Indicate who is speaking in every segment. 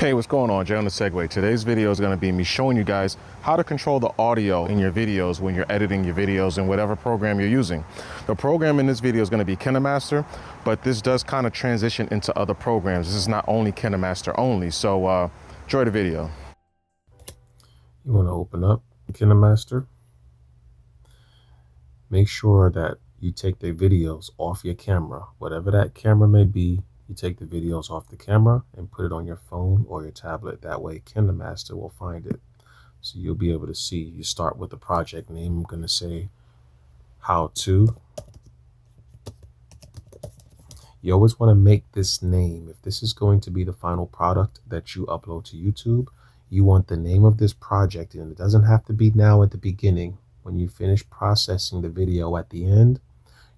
Speaker 1: Hey, what's going on? Jonasegway. Today's video is going to be me showing you guys how to control the audio in your videos when you're editing your videos in whatever program you're using. The program in this video is going to be KineMaster, but this does kind of transition into other programs. This is not only KineMaster only, so enjoy the video.
Speaker 2: You want to open up KineMaster. Make sure that you take the videos off your camera, whatever that camera may be. You take the videos off the camera and put it on your phone or your tablet. That way KineMaster will find it. So you'll be able to see. You start with the project name. I'm going to say how to. You always want to make this name. If this is going to be the final product that you upload to YouTube, you want the name of this project, and it doesn't have to be now at the beginning. When you finish processing the video at the end,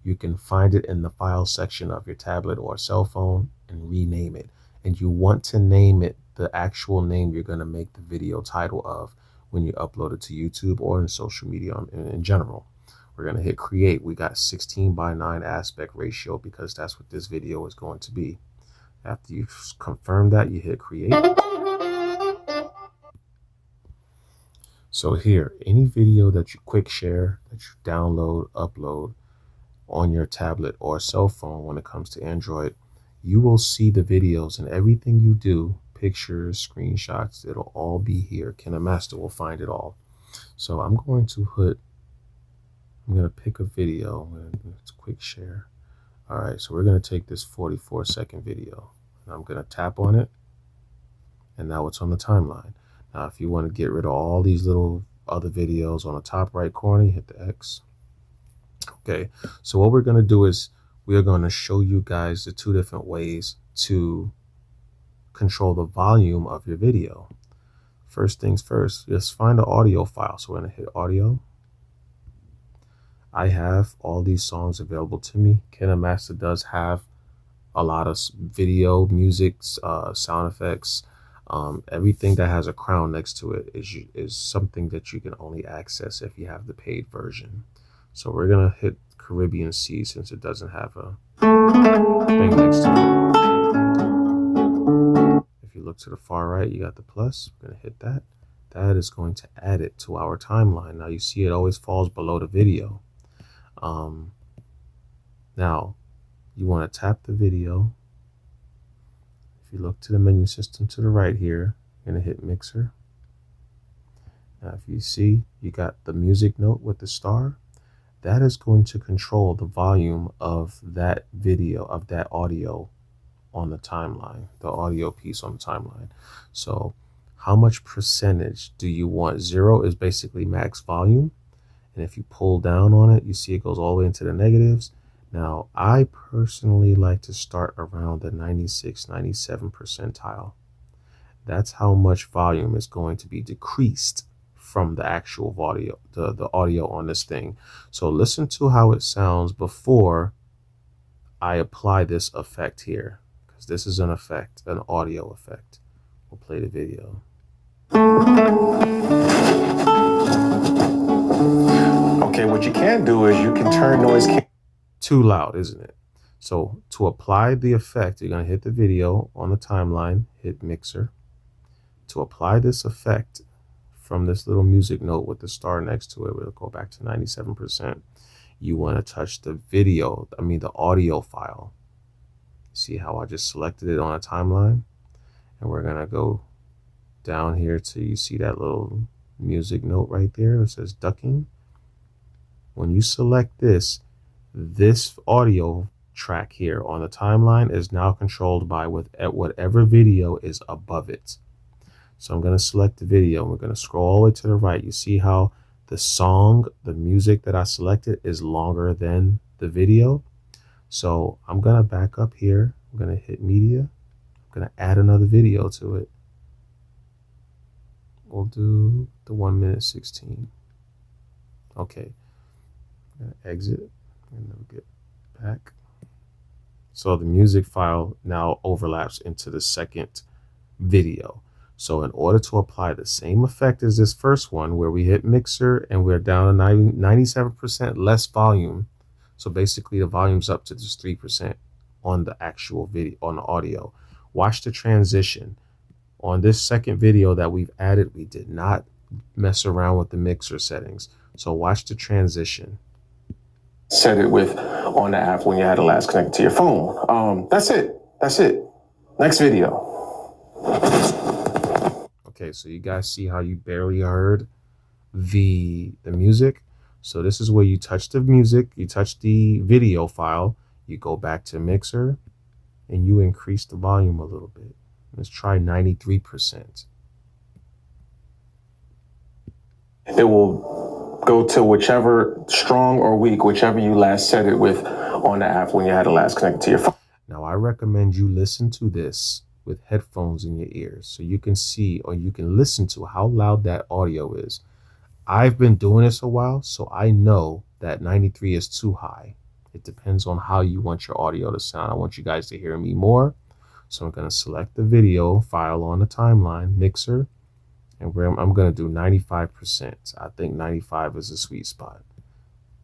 Speaker 2: you can find it in the file section of your tablet or cell phone and rename it. And you want to name it the actual name you're going to make the video title of when you upload it to YouTube or in social media in general. We're going to hit create. We got 16:9 aspect ratio because that's what this video is going to be. After you confirm that, you hit create. So here, any video that you quick share, that you download, upload on your tablet or cell phone when it comes to Android, you will see the videos and everything you do, pictures, screenshots, it'll all be here. KineMaster will find it all. So I'm going to pick a video. It's quick share. All right, so we're going to take this 44-second video. And I'm going to tap on it. And now it's on the timeline. Now, if you want to get rid of all these little other videos on the top right corner, you hit the X. Okay, so what we're going to do is we are going to show you guys the two different ways to control the volume of your video. First things first, just find the audio file. So we're going to hit audio. I have all these songs available to me. KineMaster does have a lot of video, music, sound effects. Everything that has a crown next to it is something that you can only access if you have the paid version. So we're going to hit Caribbean Sea since it doesn't have a thing next to it. If you look to the far right, you got the plus. We're going to hit that. That is going to add it to our timeline. Now you see it always falls below the video. Now you want to tap the video. If you look to the menu system to the right here, you're going to hit mixer. Now if you see, you got the music note with the star. That is going to control the volume of that video, of that audio on the timeline, the audio piece on the timeline. So how much percentage do you want? 0 is basically max volume. And if you pull down on it, you see it goes all the way into the negatives. Now, I personally like to start around the 96, 97 percentile. That's how much volume is going to be decreased from the actual audio, the audio on this thing. So listen to how it sounds before I apply this effect here, because this is an effect, an audio effect. We'll play the video.
Speaker 1: Okay, what you can do is you can turn noise.
Speaker 2: Too loud, isn't it? So to apply the effect, you're going to hit the video on the timeline, hit mixer. To apply this effect from this little music note with the star next to it, we'll go back to 97%. You want to touch the video, the audio file. See how I just selected it on a timeline? And we're going to go down here till you see that little music note right there. It says ducking. When you select this audio track here on the timeline is now controlled by whatever video is above it. So I'm going to select the video and we're going to scroll all the way to the right. You see how the song, the music that I selected is longer than the video. So I'm going to back up here. I'm going to hit media. I'm going to add another video to it. We'll do the 1:16. Okay. I'm going to exit and then get back. So the music file now overlaps into the second video. So in order to apply the same effect as this first one, where we hit mixer and we're down to 97% less volume. So basically the volume's up to just 3% on the actual video, on the audio. Watch the transition. on this second video that we've added, we did not mess around with the mixer settings. So watch the transition.
Speaker 1: Set it with on the app when you had it last connected to your phone. That's it. That's it. Next video.
Speaker 2: Okay, so you guys see how you barely heard the music. So this is where you touch the music, you touch the video file, you go back to mixer, and you increase the volume a little bit. Let's try 93%.
Speaker 1: It will go to whichever, strong or weak, whichever you last set it with on the app when you had it last connected to your phone.
Speaker 2: Now I recommend you listen to this with headphones in your ears so you can see or you can listen to how loud that audio is. I've been doing this a while, so I know that 93 is too high. It depends on how you want your audio to sound. I want you guys to hear me more. So I'm going to select the video file on the timeline, mixer, and I'm going to do 95%. I think 95 is a sweet spot.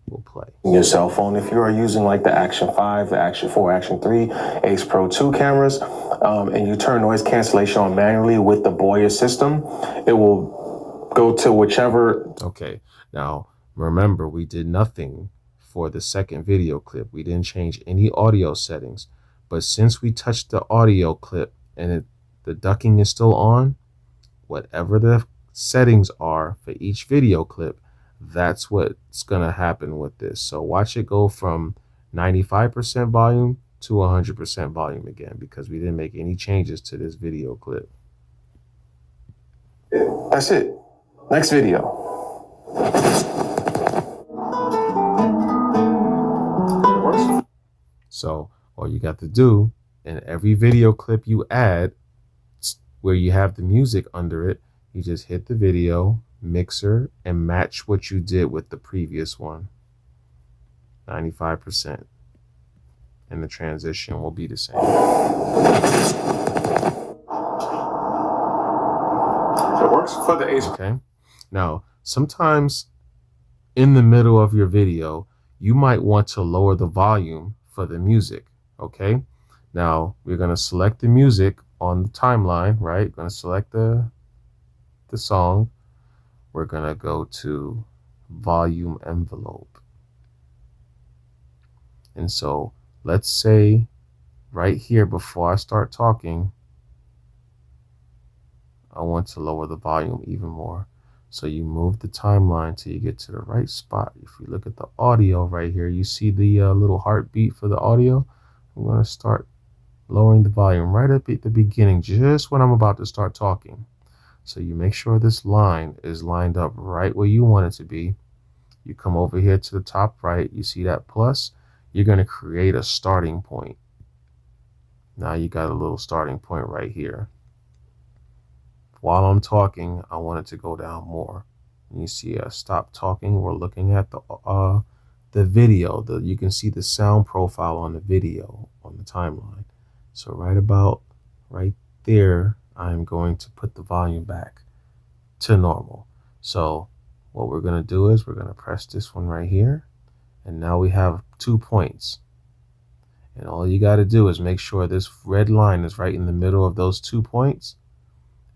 Speaker 2: We'll play.
Speaker 1: Your cell phone, if you are using like the Action 5, the Action 4, Action 3, Ace Pro 2 cameras, and you turn noise cancellation on manually with the Boya system, it will go to whichever.
Speaker 2: Okay, now remember, we did nothing for the second video clip. We didn't change any audio settings, but since we touched the audio clip and the ducking is still on, whatever the settings are for each video clip, that's what's gonna happen with this. So watch it go from 95% volume to 100% volume again, because we didn't make any changes to this video clip.
Speaker 1: That's it. Next video.
Speaker 2: So all you got to do in every video clip you add where you have the music under it, you just hit the video, mixer, and match what you did with the previous one. 95%. And the transition will be the same.
Speaker 1: It works for the Ace.
Speaker 2: Okay. Now, sometimes in the middle of your video, you might want to lower the volume for the music. Okay. Now we're going to select the music on the timeline, right? We're going to select the song. We're going to go to volume envelope. And so let's say right here, before I start talking, I want to lower the volume even more. So you move the timeline till you get to the right spot. If you look at the audio right here, you see the little heartbeat for the audio. I'm going to start lowering the volume right up at the beginning, just when I'm about to start talking. So you make sure this line is lined up right where you want it to be. You come over here to the top right, you see that plus, you're going to create a starting point. Now you got a little starting point right here. While I'm talking, I want it to go down more. And you see stop talking. We're looking at the video. You can see the sound profile on the video on the timeline. So right about right there, I'm going to put the volume back to normal. So what we're going to do is we're going to press this one right here. And now we have 2 points. And all you got to do is make sure this red line is right in the middle of those 2 points.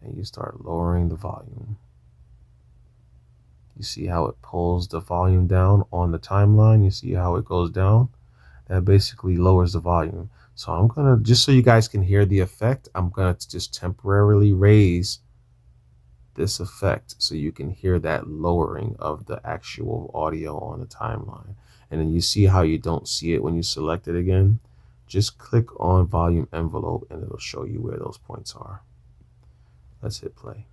Speaker 2: And you start lowering the volume. You see how it pulls the volume down on the timeline? You see how it goes down? That basically lowers the volume. So I'm going to, just so you guys can hear the effect, I'm going to just temporarily raise this effect so you can hear that lowering of the actual audio on the timeline. And then you see how you don't see it when you select it again? Just click on volume envelope and it'll show you where those points are. Let's hit play.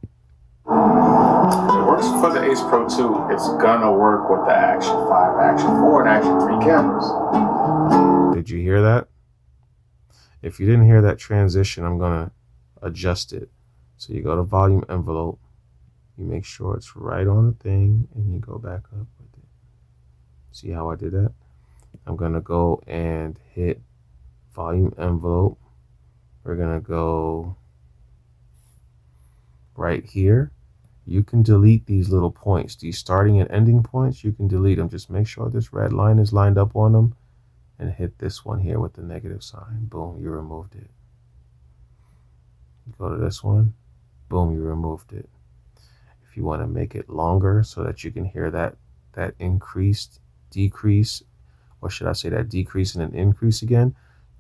Speaker 1: It works for the Ace Pro 2. It's gonna work with the Action 5, Action 4, and Action 3 cameras.
Speaker 2: Did you hear that? If you didn't hear that transition, I'm gonna adjust it. So you go to volume envelope, you make sure it's right on the thing, and you go back up with it. See how I did that? I'm gonna go and hit volume envelope. We're gonna go right here. You can delete these little points, these starting and ending points. You can delete them. Just make sure this red line is lined up on them and hit this one here with the negative sign. Boom, you removed it. Go to this one, Boom, you removed it. If you want to make it longer so that you can hear that increased, decrease, or should I say that decrease and an increase again,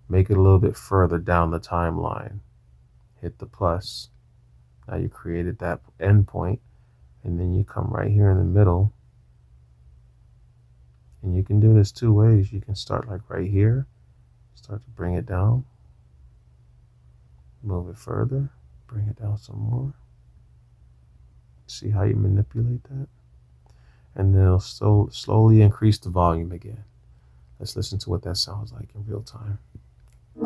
Speaker 2: make it a little bit further down the timeline. Hit the plus. Now you created that endpoint, and then you come right here in the middle. And you can do this two ways. You can start like right here, start to bring it down, move it further, bring it down some more. See how you manipulate that? And then it'll slowly increase the volume again. Let's listen to what that sounds like in real time.
Speaker 1: It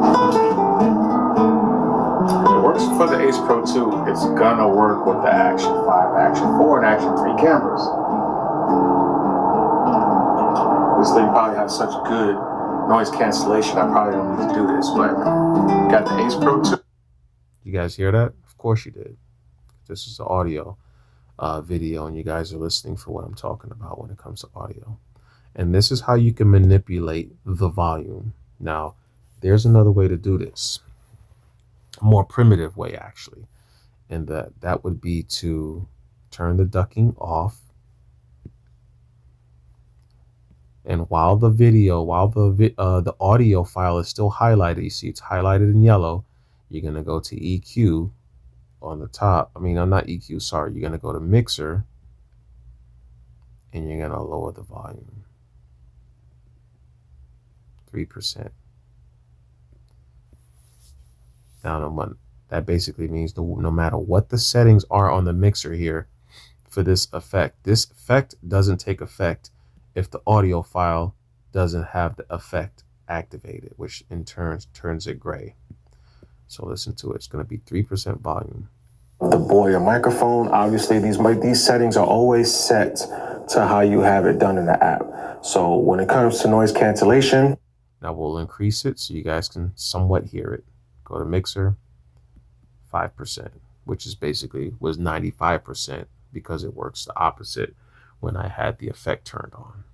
Speaker 1: works for the Ace Pro 2. It's gonna work with the Action 5, Action 4, and Action 3 cameras. This thing probably has such good noise cancellation, I probably don't need to do this, but got the Ace Pro 2.
Speaker 2: You guys hear that? Of course you did. This is the audio video, and you guys are listening for what I'm talking about when it comes to audio. And this is how you can manipulate the volume. Now, there's another way to do this, a more primitive way actually, and that would be to turn the ducking off. And while the audio file is still highlighted, you see it's highlighted in yellow, you're going to go to EQ on the top. I mean, I'm not EQ, sorry. You're going to go to mixer, and you're going to lower the volume 3%. Now, that basically means no matter what the settings are on the mixer here for this effect doesn't take effect if the audio file doesn't have the effect activated, which in turn turns it gray. So listen to it. It's going to be 3% volume.
Speaker 3: The Boya microphone, obviously these settings are always set to how you have it done in the app. So when it comes to noise cancellation,
Speaker 2: now we'll increase it so you guys can somewhat hear it. Go to mixer, 5%, which is was 95% because it works the opposite when I had the effect turned on.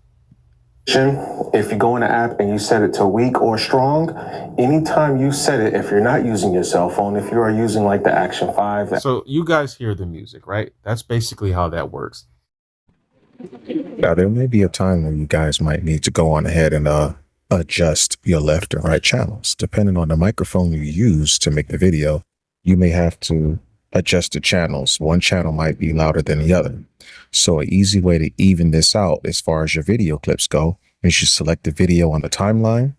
Speaker 3: if you go in the app and you set it to weak or strong, anytime you set it, if you're not using your cell phone, if you are using like the Action 5.
Speaker 2: So you guys hear the music, right? That's basically how that works.
Speaker 1: Now, there may be a time where you guys might need to go on ahead and adjust your left and right channels. Depending on the microphone you use to make the video, you may have to adjust the channels. One channel might be louder than the other. So an easy way to even this out as far as your video clips go is you select the video on the timeline.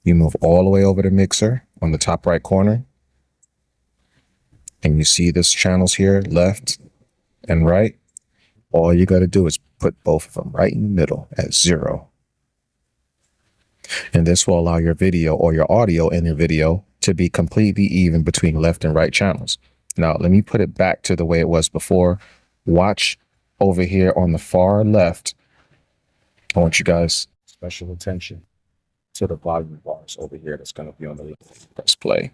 Speaker 1: You move all the way over to mixer on the top right corner. And you see this channels here, left and right. All you got to do is put both of them right in the middle at 0. And this will allow your video or your audio in your video to be completely even between left and right channels. Now, let me put it back to the way it was before. Watch over here on the far left. I want you guys special attention to the volume bars over here. That's going to be on the left. Press play.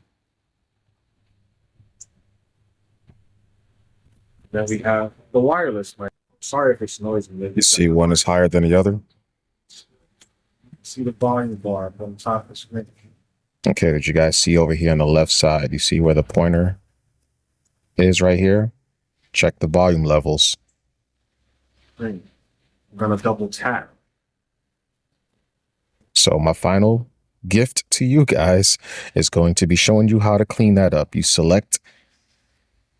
Speaker 4: Then we have the wireless mic. Sorry if it's noisy.
Speaker 1: You see one is higher than the other.
Speaker 4: See the volume bar on top of the screen.
Speaker 1: Okay, did you guys see over here on the left side? You see where the pointer is right here? Check the volume levels.
Speaker 4: I'm gonna double tap.
Speaker 1: So my final gift to you guys is going to be showing you how to clean that up. You select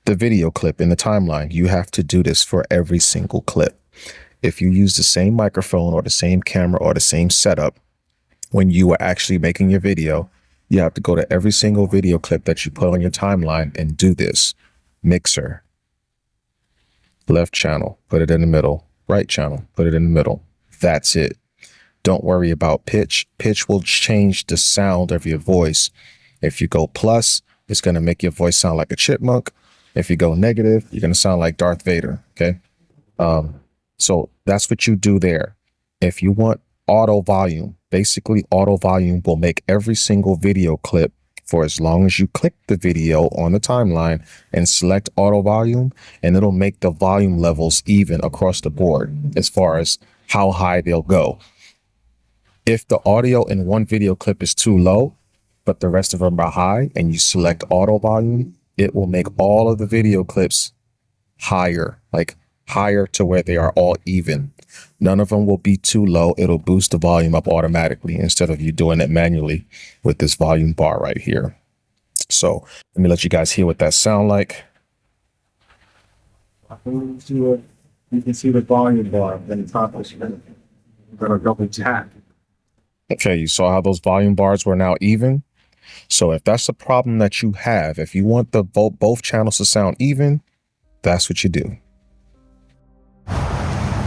Speaker 1: the video clip in the timeline. You have to do this for every single clip. If you use the same microphone or the same camera or the same setup when you are actually making your video, you have to go to every single video clip that you put on your timeline and do this. Mixer, left channel, put it in the middle, right channel, put it in the middle. That's it. Don't worry about pitch. Pitch will change the sound of your voice. If you go plus, it's going to make your voice sound like a chipmunk. If you go negative, you're going to sound like Darth Vader. Okay. So that's what you do there. If you want auto volume, basically auto volume will make every single video clip for as long as you click the video on the timeline and select auto volume, and it'll make the volume levels even across the board as far as how high they'll go. If the audio in one video clip is too low, but the rest of them are high, and you select auto volume, it will make all of the video clips higher, like higher to where they are all even. None of them will be too low. It'll boost the volume up automatically instead of you doing it manually with this volume bar right here. So let me let you guys hear what that sound like.
Speaker 4: You can see the volume bar at the top of the screen. I'm gonna double tap.
Speaker 1: Okay, you saw how those volume bars were now even. So if that's the problem that you have, if you want the both channels to sound even, that's what you do.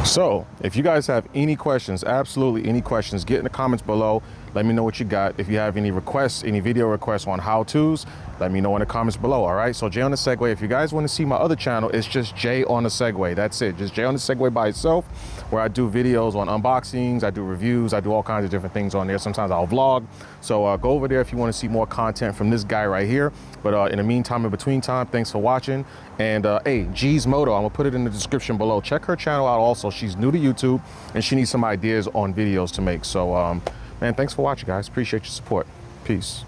Speaker 1: So if you guys have any questions, absolutely any questions, get in the comments below. Let me know what you got. If you have any requests, any video requests on how-tos, let me know in the comments below. All right, so Jonasegway, if you guys want to see my other channel, it's just Jonasegway. That's it, just Jonasegway by itself, where I do videos on unboxings, I do reviews, I do all kinds of different things on there. Sometimes I'll vlog. So go over there if you want to see more content from this guy right here. But in the meantime, in between time, thanks for watching. And hey, G's Moto, I'm gonna put it in the description below. Check her channel out also. She's new to YouTube and she needs some ideas on videos to make. So man, thanks for watching, guys. Appreciate your support. Peace.